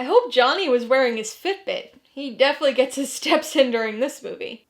I hope Johnny was wearing his Fitbit. He definitely gets his steps in during this movie.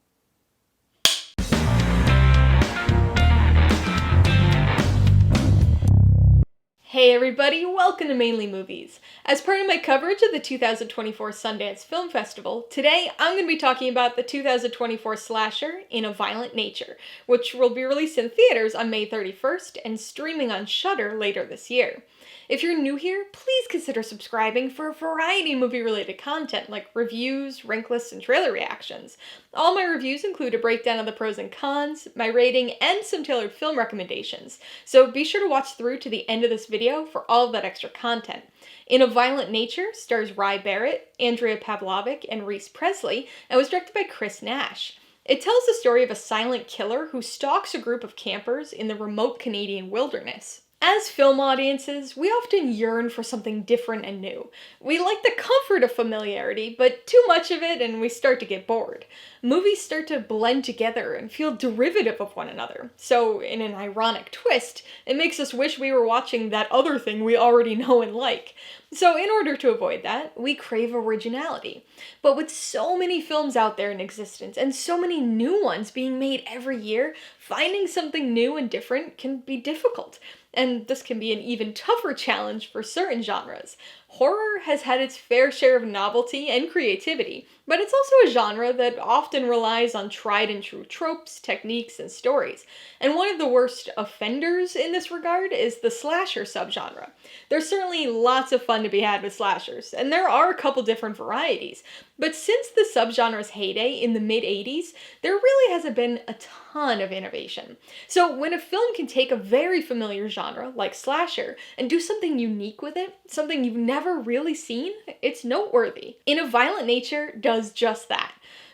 Hey everybody, welcome to Mainly Movies. As part of my coverage of the 2024 Sundance Film Festival, today I'm going to be talking about the 2024 slasher In a Violent Nature, which will be released in theaters on May 31st and streaming on Shudder later this year. If you're new here, please consider subscribing for a variety of movie-related content like reviews, rank lists, and trailer reactions. All my reviews include a breakdown of the pros and cons, my rating, and some tailored film recommendations, so be sure to watch through to the end of this video for all of that extra content. In a Violent Nature stars Barrett, Andrea Pavlovic, and Reece Presley, and was directed by Nash. It tells the story of a silent killer who stalks a group of campers in the remote Canadian wilderness. As film audiences, we often yearn for something different and new. We like the comfort of familiarity, but too much of it and we start to get bored. Movies start to blend together and feel derivative of one another. So, in an ironic twist, it makes us wish we were watching that other thing we already know and like. So in order to avoid that, we crave originality. But with so many films out there in existence and so many new ones being made every year, finding something new and different can be difficult. And this can be an even tougher challenge for certain genres. Horror has had its fair share of novelty and creativity, but it's also a genre that often relies on tried and true tropes, techniques, and stories. And one of the worst offenders in this regard is the slasher subgenre. There's certainly lots of fun to be had with slashers, and there are a couple different varieties. But since the subgenre's heyday in the mid-80s, there really hasn't been a ton of innovation. So when a film can take a very familiar genre, like slasher, and do something unique with it, something you've never really seen, it's noteworthy. In a Violent Nature does just that.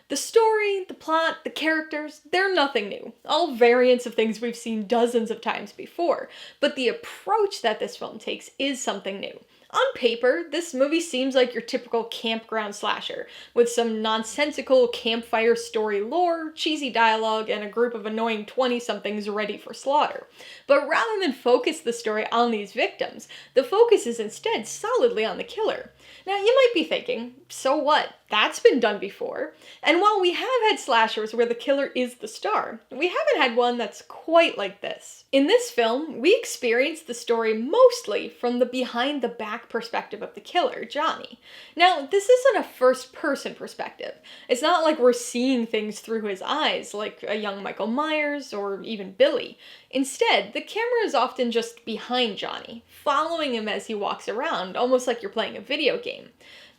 The story, the plot, the characters, they're nothing new. All variants of things we've seen dozens of times before. But the approach that this film takes is something new. On paper, this movie seems like your typical campground slasher, with some nonsensical campfire story lore, cheesy dialogue, and a group of annoying 20-somethings ready for slaughter. But rather than focus the story on these victims, the focus is instead solidly on the killer. Now, you might be thinking, so what? That's been done before. And while we have had slashers where the killer is the star, we haven't had one that's quite like this. In this film, we experience the story mostly from the behind-the-back perspective of the killer, Johnny. Now, this isn't a first-person perspective. It's not like we're seeing things through his eyes, like a young Michael Myers or even Billy. Instead, the camera is often just behind Johnny, following him as he walks around, almost like you're playing a video game.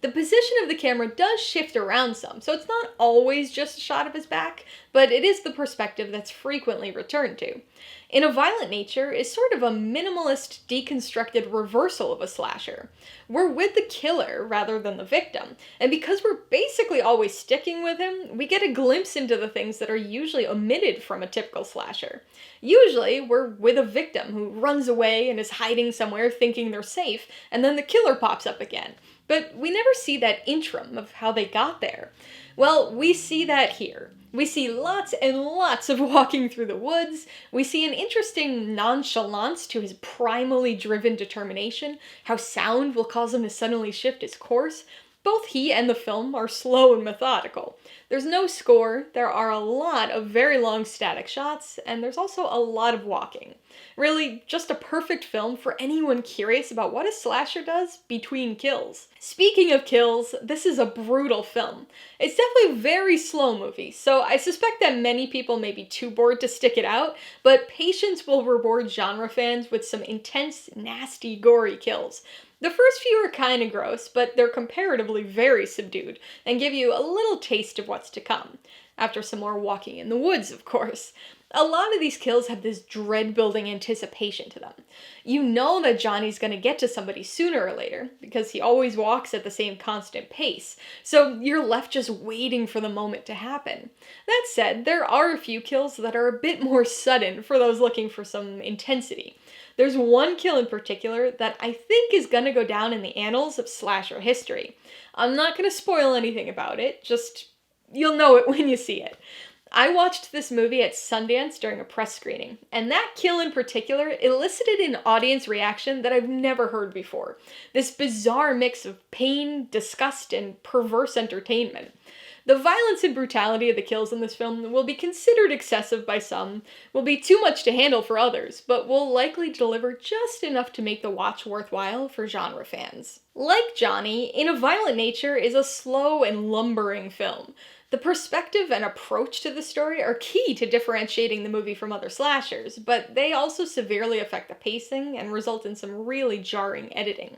The position of the camera does shift around some, so it's not always just a shot of his back, but it is the perspective that's frequently returned to. In a Violent Nature is sort of a minimalist, deconstructed reversal of a slasher. We're with the killer rather than the victim, and because we're basically always sticking with him, we get a glimpse into the things that are usually omitted from a typical slasher. Usually, we're with a victim who runs away and is hiding somewhere thinking they're safe, and then the killer pops up again. But we never see that interim of how they got there. Well, we see that here. We see lots and lots of walking through the woods. We see an interesting nonchalance to his primally driven determination, how sound will cause him to suddenly shift his course. Both he and the film are slow and methodical. There's no score, there are a lot of very long static shots, and there's also a lot of walking. Really, just a perfect film for anyone curious about what a slasher does between kills. Speaking of kills, this is a brutal film. It's definitely a very slow movie, so I suspect that many people may be too bored to stick it out, but patience will reward genre fans with some intense, nasty, gory kills. The first few are kinda gross, but they're comparatively very subdued, and give you a little taste of what's to come. After some more walking in the woods, of course. A lot of these kills have this dread-building anticipation to them. You know that Johnny's gonna get to somebody sooner or later, because he always walks at the same constant pace, so you're left just waiting for the moment to happen. That said, there are a few kills that are a bit more sudden for those looking for some intensity. There's one kill in particular that I think is gonna go down in the annals of slasher history. I'm not gonna spoil anything about it, just you'll know it when you see it. I watched this movie at Sundance during a press screening, and that kill in particular elicited an audience reaction that I've never heard before. This bizarre mix of pain, disgust, and perverse entertainment. The violence and brutality of the kills in this film will be considered excessive by some, will be too much to handle for others, but will likely deliver just enough to make the watch worthwhile for genre fans. Like Johnny, In a Violent Nature is a slow and lumbering film. The perspective and approach to the story are key to differentiating the movie from other slashers, but they also severely affect the pacing and result in some really jarring editing.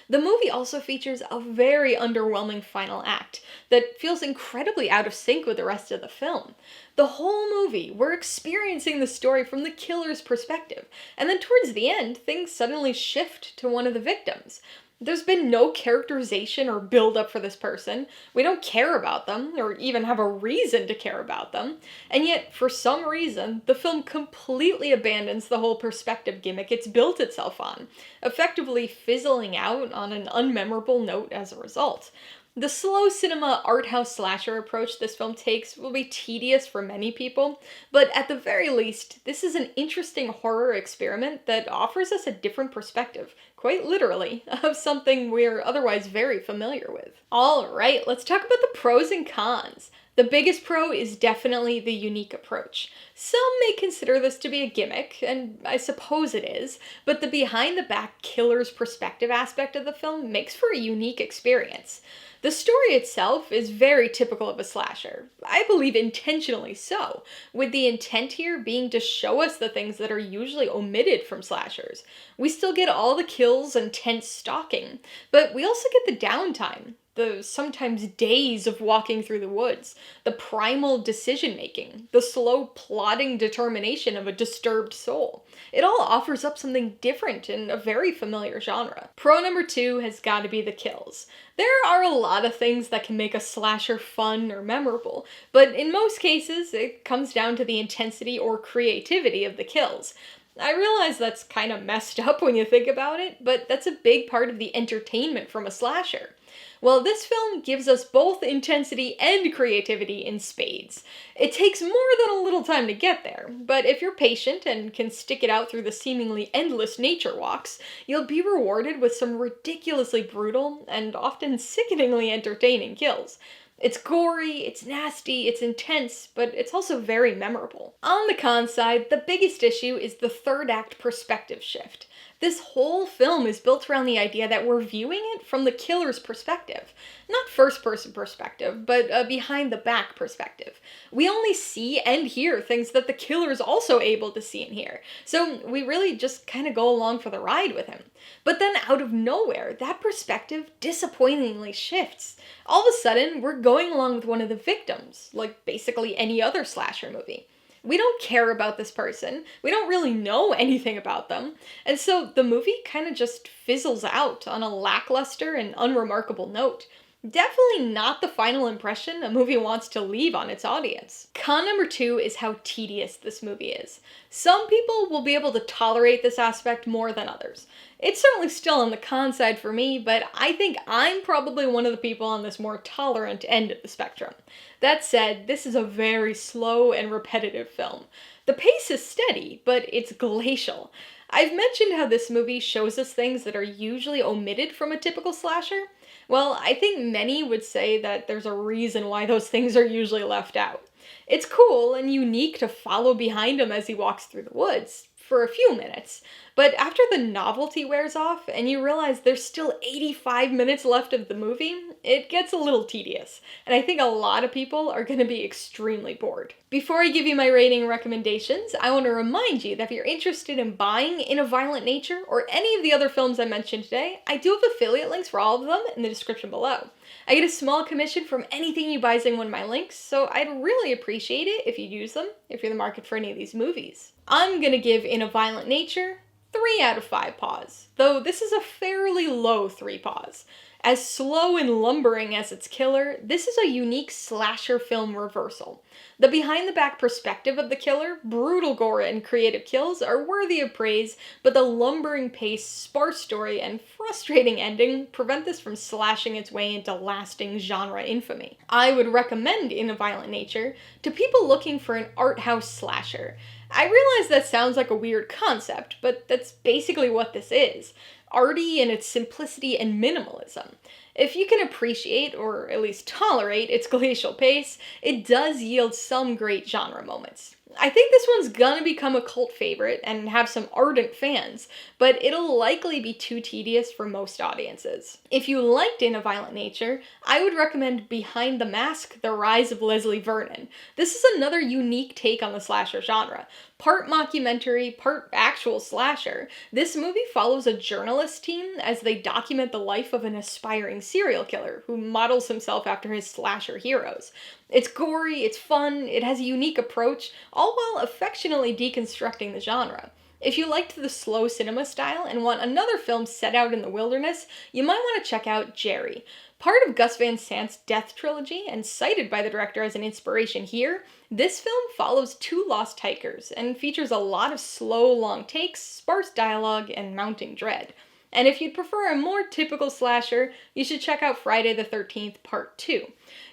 The movie also features a very underwhelming final act that feels incredibly out of sync with the rest of the film. The whole movie, we're experiencing the story from the killer's perspective, and then towards the end, things suddenly shift to one of the victims. There's been no characterization or build-up for this person. We don't care about them, or even have a reason to care about them. And yet, for some reason, the film completely abandons the whole perspective gimmick it's built itself on, effectively fizzling out on an unmemorable note as a result. The slow cinema art house slasher approach this film takes will be tedious for many people, but at the very least, this is an interesting horror experiment that offers us a different perspective, quite literally, of something we're otherwise very familiar with. Alright, let's talk about the pros and cons. The biggest pro is definitely the unique approach. Some may consider this to be a gimmick, and I suppose it is, but the behind-the-back killer's perspective aspect of the film makes for a unique experience. The story itself is very typical of a slasher. I believe intentionally so, with the intent here being to show us the things that are usually omitted from slashers. We still get all the kills and tense stalking, but we also get the downtime. The sometimes days of walking through the woods, the primal decision-making, the slow plodding determination of a disturbed soul. It all offers up something different in a very familiar genre. Pro number 2 has got to be the kills. There are a lot of things that can make a slasher fun or memorable, but in most cases, it comes down to the intensity or creativity of the kills. I realize that's kind of messed up when you think about it, but that's a big part of the entertainment from a slasher. Well, this film gives us both intensity and creativity in spades. It takes more than a little time to get there, but if you're patient and can stick it out through the seemingly endless nature walks, you'll be rewarded with some ridiculously brutal and often sickeningly entertaining kills. It's gory, it's nasty, it's intense, but it's also very memorable. On the con side, the biggest issue is the third act perspective shift. This whole film is built around the idea that we're viewing it from the killer's perspective. Not first-person perspective, but a behind-the-back perspective. We only see and hear things that the killer is also able to see and hear, so we really just kind of go along for the ride with him. But then out of nowhere, that perspective disappointingly shifts. All of a sudden, we're going along with one of the victims, like basically any other slasher movie. We don't care about this person, we don't really know anything about them, and so the movie kind of just fizzles out on a lackluster and unremarkable note. Definitely not the final impression a movie wants to leave on its audience. Con number 2 is how tedious this movie is. Some people will be able to tolerate this aspect more than others. It's certainly still on the con side for me, but I think I'm probably one of the people on this more tolerant end of the spectrum. That said, this is a very slow and repetitive film. The pace is steady, but it's glacial. I've mentioned how this movie shows us things that are usually omitted from a typical slasher. Well, I think many would say that there's a reason why those things are usually left out. It's cool and unique to follow behind him as he walks through the woods, for a few minutes, but after the novelty wears off and you realize there's still 85 minutes left of the movie, it gets a little tedious, and I think a lot of people are going to be extremely bored. Before I give you my rating recommendations, I want to remind you that if you're interested in buying In a Violent Nature or any of the other films I mentioned today, I do have affiliate links for all of them in the description below. I get a small commission from anything you buy using one of my links, so I'd really appreciate it if you use them if you're in the market for any of these movies. I'm gonna give In a Violent Nature 3 out of 5 paws, though this is a fairly low 3 paws. As slow and lumbering as its killer, this is a unique slasher film reversal. The behind-the-back perspective of the killer, brutal gore, and creative kills are worthy of praise, but the lumbering pace, sparse story, and frustrating ending prevent this from slashing its way into lasting genre infamy. I would recommend In a Violent Nature to people looking for an art house slasher. I realize that sounds like a weird concept, but that's basically what this is. Arty in its simplicity and minimalism. If you can appreciate, or at least tolerate, its glacial pace, it does yield some great genre moments. I think this one's gonna become a cult favorite and have some ardent fans, but it'll likely be too tedious for most audiences. If you liked In a Violent Nature, I would recommend Behind the Mask: The Rise of Leslie Vernon. This is another unique take on the slasher genre. Part mockumentary, part actual slasher, this movie follows a journalist team as they document the life of an aspiring serial killer who models himself after his slasher heroes. It's gory, it's fun, it has a unique approach, all while affectionately deconstructing the genre. If you liked the slow cinema style and want another film set out in the wilderness, you might want to check out Jerry. Part of Gus Van Sant's Death Trilogy, and cited by the director as an inspiration here, this film follows two lost hikers and features a lot of slow, long takes, sparse dialogue, and mounting dread. And if you'd prefer a more typical slasher, you should check out Friday the 13th Part 2.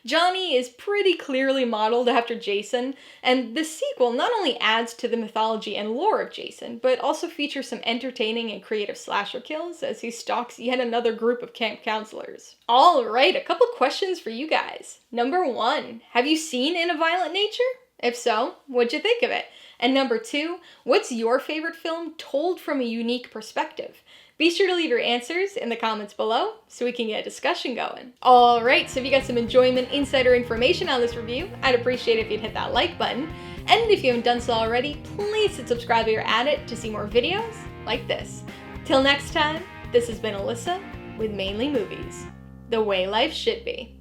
Johnny is pretty clearly modeled after Jason, and the sequel not only adds to the mythology and lore of Jason, but also features some entertaining and creative slasher kills as he stalks yet another group of camp counselors. Alright, a couple questions for you guys. Number 1, have you seen In a Violent Nature? If so, what'd you think of it? And number 2, what's your favorite film told from a unique perspective? Be sure to leave your answers in the comments below so we can get a discussion going. Alright, so if you got some enjoyment, insight, or information on this review, I'd appreciate it if you'd hit that like button. And if you haven't done so already, please hit subscribe or add it to see more videos like this. Till next time, this has been Alyssa with Mainly Movies, the way life should be.